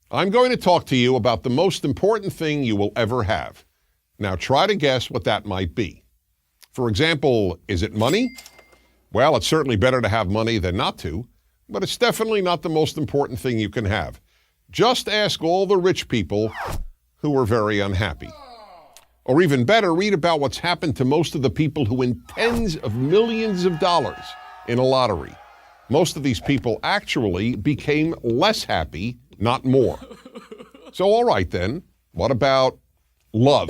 I'm going to talk to you about the most important thing you will ever have. Now try to guess what that might be. For example, is it money? Well, it's certainly better to have money than not to, but it's definitely not the most important thing you can have. Just ask all the rich people who are very unhappy. Or even better, read about what's happened to most of the people who win tens of millions of dollars in a lottery. Most of these people actually became less happy, not more. So all right then, what about love?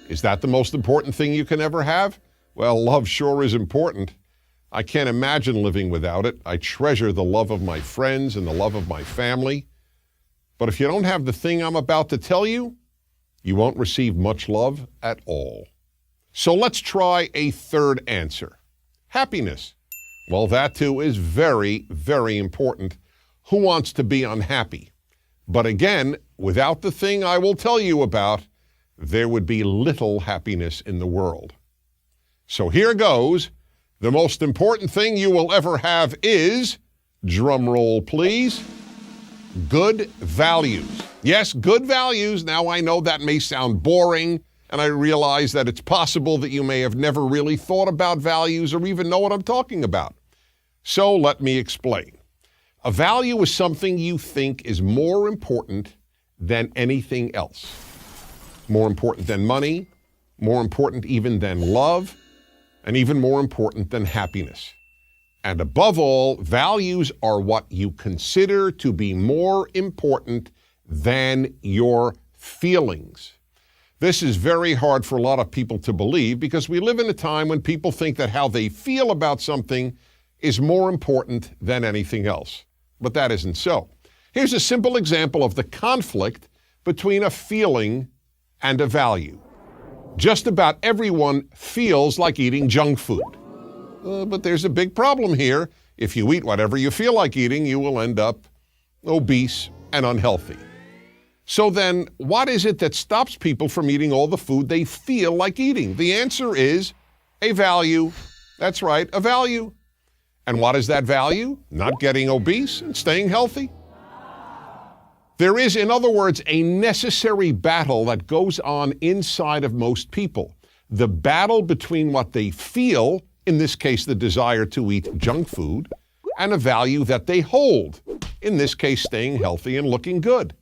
Is that the most important thing you can ever have? Well, love sure is important. I can't imagine living without it. I treasure the love of my friends and the love of my family. But if you don't have the thing I'm about to tell you, you won't receive much love at all. So let's try a third answer. Happiness. Well, that too is very, very important. Who wants to be unhappy? But again, without the thing I will tell you about, there would be little happiness in the world. So here goes. The most important thing you will ever have is, drum roll please, good values. Yes, good values. Now I know that may sound boring, and I realize that it's possible that you may have never really thought about values or even know what I'm talking about. So let me explain. A value is something you think is more important than anything else. More important than money, more important even than love, and even more important than happiness. And above all, values are what you consider to be more important than your feelings. This is very hard for a lot of people to believe because we live in a time when people think that how they feel about something is more important than anything else. But that isn't so. Here's a simple example of the conflict between a feeling and a value. Just about everyone feels like eating junk food. But there's a big problem here. If you eat whatever you feel like eating, you will end up obese and unhealthy. So then, what is it that stops people from eating all the food they feel like eating? The answer is a value. That's right, a value. And what is that value? Not getting obese and staying healthy. There is, in other words, a necessary battle that goes on inside of most people. The battle between what they feel, in this case the desire to eat junk food, and a value that they hold, in this case staying healthy and looking good.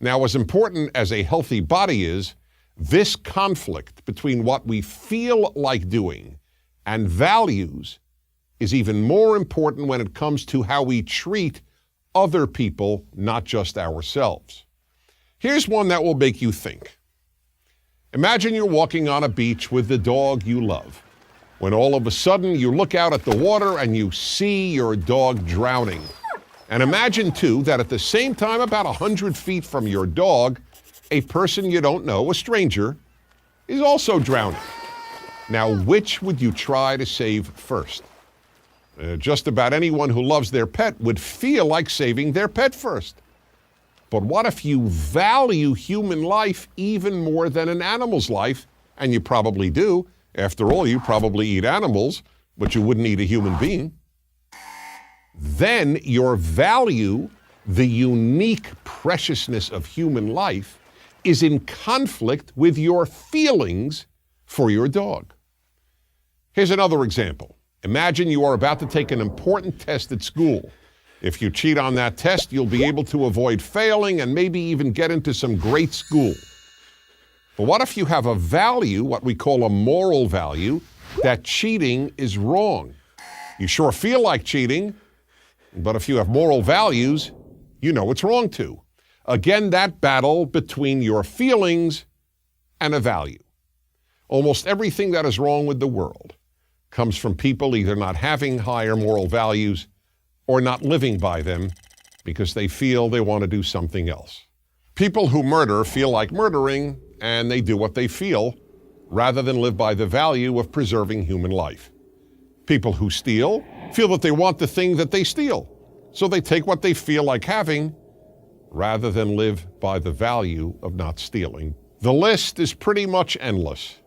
Now, as important as a healthy body is, this conflict between what we feel like doing and values is even more important when it comes to how we treat other people, not just ourselves. Here's one that will make you think. Imagine you're walking on a beach with the dog you love, when all of a sudden you look out at the water and you see your dog drowning. And imagine, too, that at the same time, about 100 feet from your dog, a person you don't know, a stranger, is also drowning. Now, which would you try to save first? Just about anyone who loves their pet would feel like saving their pet first. But what if you value human life even more than an animal's life? And you probably do. After all, you probably eat animals, but you wouldn't eat a human being. Then your value, the unique preciousness of human life, is in conflict with your feelings for your dog. Here's another example. Imagine you are about to take an important test at school. If you cheat on that test, you'll be able to avoid failing and maybe even get into some great school. But what if you have a value, what we call a moral value, that cheating is wrong? You sure feel like cheating, but if you have moral values, you know it's wrong too. Again, that battle between your feelings and a value. Almost everything that is wrong with the world comes from people either not having higher moral values or not living by them because they feel they want to do something else. People who murder feel like murdering, and they do what they feel rather than live by the value of preserving human life. People who steal feel that they want the thing that they steal, so they take what they feel like having rather than live by the value of not stealing. The list is pretty much endless.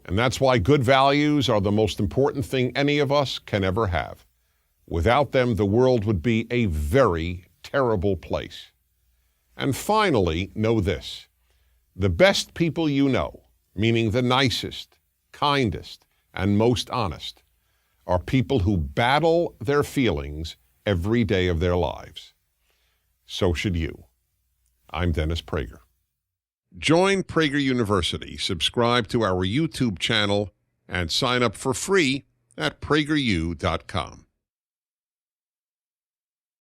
And that's why good values are the most important thing any of us can ever have. Without them, the world would be a very terrible place. And finally, know this. The best people you know, meaning the nicest, kindest, and most honest, are people who battle their feelings every day of their lives. So should you. I'm Dennis Prager. Join Prager University, subscribe to our YouTube channel, and sign up for free at prageru.com.